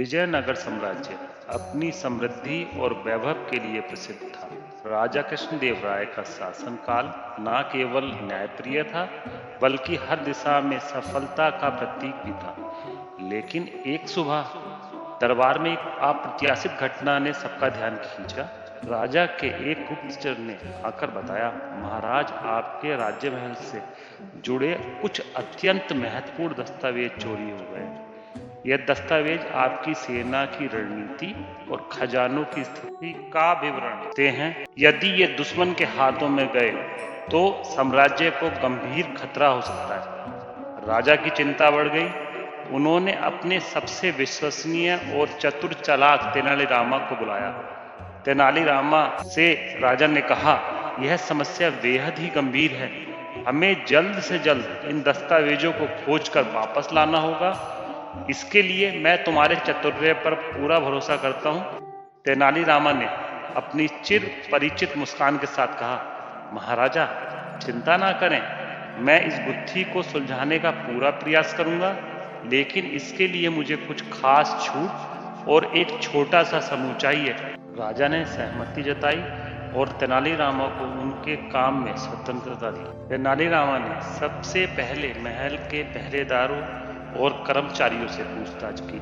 विजयनगर साम्राज्य अपनी समृद्धि और वैभव के लिए प्रसिद्ध था। राजा कृष्णदेव राय का शासनकाल न केवल न्यायप्रिय था, बल्कि हर दिशा में सफलता का प्रतीक भी था। लेकिन एक सुबह दरबार में एक अप्रत्याशित घटना ने सबका ध्यान खींचा। राजा के एक गुप्तचर ने आकर बताया, महाराज, आपके राज्य महल से जुड़े कुछ अत्यंत महत्वपूर्ण दस्तावेज चोरी हो गए। यह दस्तावेज आपकी सेना की रणनीति और खजानों की स्थिति का विवरण देते हैं। यदि ये दुश्मन के हाथों में गए तो साम्राज्य को गंभीर खतरा हो सकता है। राजा की चिंता बढ़ गई। उन्होंने अपने सबसे विश्वसनीय और चतुर चालाक तेनालीरामा को बुलाया। तेनालीरामा से राजा ने कहा, यह समस्या बेहद ही गंभीर है। हमें जल्द से जल्द इन दस्तावेजों को खोजकर वापस लाना होगा। इसके लिए मैं तुम्हारे चातुर्य पर पूरा भरोसा करता हूँ। तेनालीरामा ने अपनी चिर परिचित मुस्कान के साथ कहा, महाराजा, चिंता ना करें, मैं इस गुत्थी को सुलझाने का पूरा प्रयास करूंगा, लेकिन इसके लिए मुझे कुछ खास छूट और एक छोटा सा समूह चाहिए। राजा ने सहमति जताई और तेनालीरामा को उनके काम में स्वतंत्रता दी। तेनालीरामा ने सबसे पहले महल के पहरेदारों और कर्मचारियों से पूछताछ की।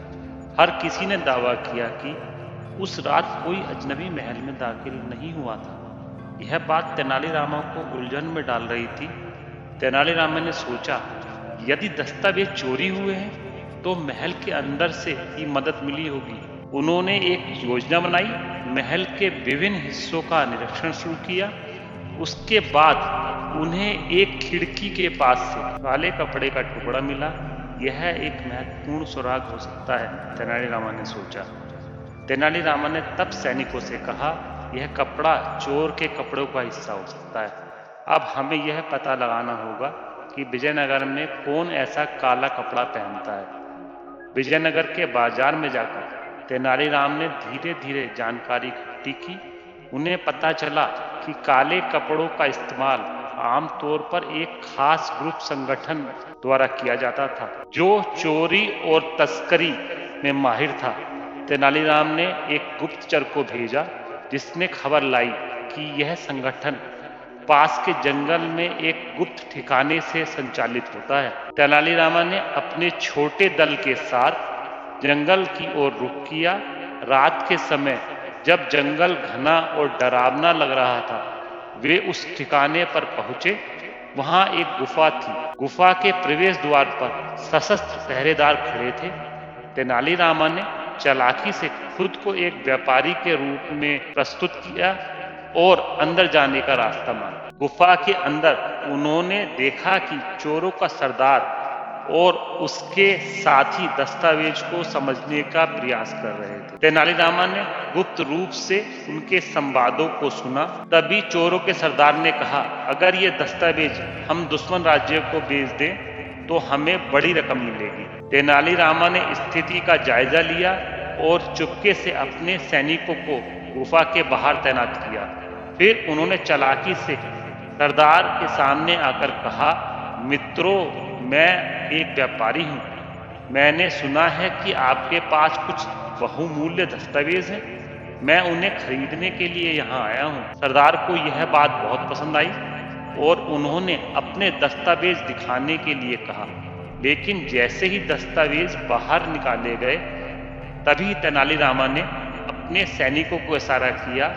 हर किसी ने दावा किया कि उस रात कोई अजनबी महल में दाखिल नहीं हुआ था। यह बात तेनालीरामा को उलझन में डाल रही थी। तेनालीरामा ने सोचा, यदि दस्तावेज चोरी हुए हैं तो महल के अंदर से ही मदद मिली होगी। उन्होंने एक योजना बनाई, महल के विभिन्न हिस्सों का निरीक्षण शुरू किया। उसके बाद उन्हें एक खिड़की के पास से काले कपड़े का टुकड़ा मिला। यह एक महत्वपूर्ण सुराग हो सकता है, तेनालीरामा ने सोचा। तेनालीरामा ने तब सैनिकों से कहा, यह कपड़ा चोर के कपड़ों का हिस्सा हो सकता है। अब हमें यह पता लगाना होगा कि विजयनगर में कौन ऐसा काला कपड़ा पहनता है। विजयनगर के बाजार में जाकर तेनालीराम ने धीरे धीरे जानकारी इकट्ठी की। उन्हें पता चला कि काले कपड़ों का इस्तेमाल आमतौर पर एक खास ग्रुप संगठन द्वारा किया जाता था, जो चोरी और तस्करी में माहिर था। तेनालीराम ने एक गुप्तचर को भेजा, जिसने खबर लाई कि यह संगठन पास के जंगल में एक गुप्त ठिकाने से संचालित होता है। तेनालीरामा ने अपने छोटे दल के साथ जंगल की ओर रुख किया। रात के समय जब जंगल घना और डरावना लग रहा था, वे उस ठिकाने पर पहुंचे। वहां एक गुफा थी। गुफा के प्रवेश द्वार पर सशस्त्र पहरेदार खड़े थे। तेनालीरामा ने चालाकी से खुद को एक व्यापारी के रूप में प्रस्तुत किया और अंदर जाने का रास्ता मांगा। गुफा के अंदर उन्होंने देखा कि चोरों का सरदार और उसके साथी दस्तावेज को समझने का प्रयास कर रहे थे। तेनालीरामा ने गुप्त रूप से उनके संवादों को सुना। तभी चोरों के सरदार ने कहा, अगर ये दस्तावेज हम दुश्मन राज्य को बेच दें तो हमें बड़ी रकम मिलेगी। तेनालीरामा ने स्थिति का जायजा लिया और चुपके से अपने सैनिकों को गुफा के बाहर तैनात किया। फिर उन्होंने चालाकी से सरदार के सामने आकर कहा, मित्रों, मैं एक व्यापारी हूँ। मैंने सुना है कि आपके पास कुछ बहुमूल्य दस्तावेज हैं। मैं उन्हें खरीदने के लिए यहाँ आया हूँ। सरदार को यह बात बहुत पसंद आई और उन्होंने अपने दस्तावेज दिखाने के लिए कहा। लेकिन जैसे ही दस्तावेज बाहर निकाले गए, तभी तेनालीरामा ने अपने सैनिकों को इशारा किया।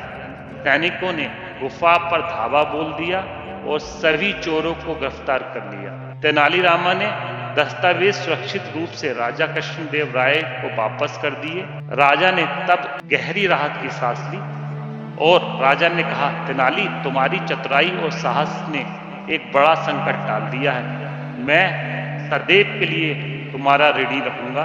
सैनिकों ने गुफा पर धावा बोल दिया और सभी चोरों को गिरफ्तार कर लिया। तेनालीरामा ने दस्तावेज सुरक्षित रूप से राजा कृष्णदेव राय को वापस कर दिए। राजा ने तब गहरी राहत की सांस ली और राजा ने कहा, तेनाली, तुम्हारी चतुराई और साहस ने एक बड़ा संकट टाल दिया है। मैं सदैव के लिए तुम्हारा ऋणी रहूंगा।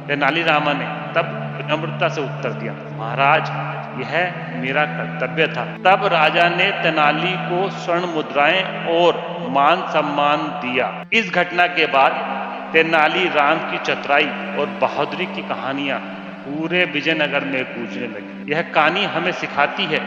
तेनालीरामा ने तब विनम्रता से उत्तर दिया, महाराज, यह मेरा कर्तव्य था। तब राजा ने तेनाली को स्वर्ण मुद्राएं और मान सम्मान दिया। इस घटना के बाद तेनालीराम की चतुराई और बहादुरी की कहानियां पूरे विजयनगर में गूंजने लगी। यह कहानी हमें सिखाती है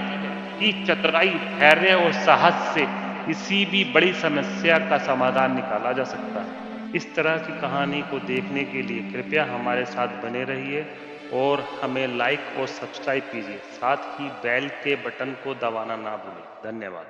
कि चतुराई, धैर्य और साहस से किसी भी बड़ी समस्या का समाधान निकाला जा सकता है। इस तरह की कहानी को देखने के लिए कृपया हमारे साथ बने रहिए और हमें लाइक और सब्सक्राइब कीजिए। साथ ही बेल के बटन को दबाना ना भूलें। धन्यवाद।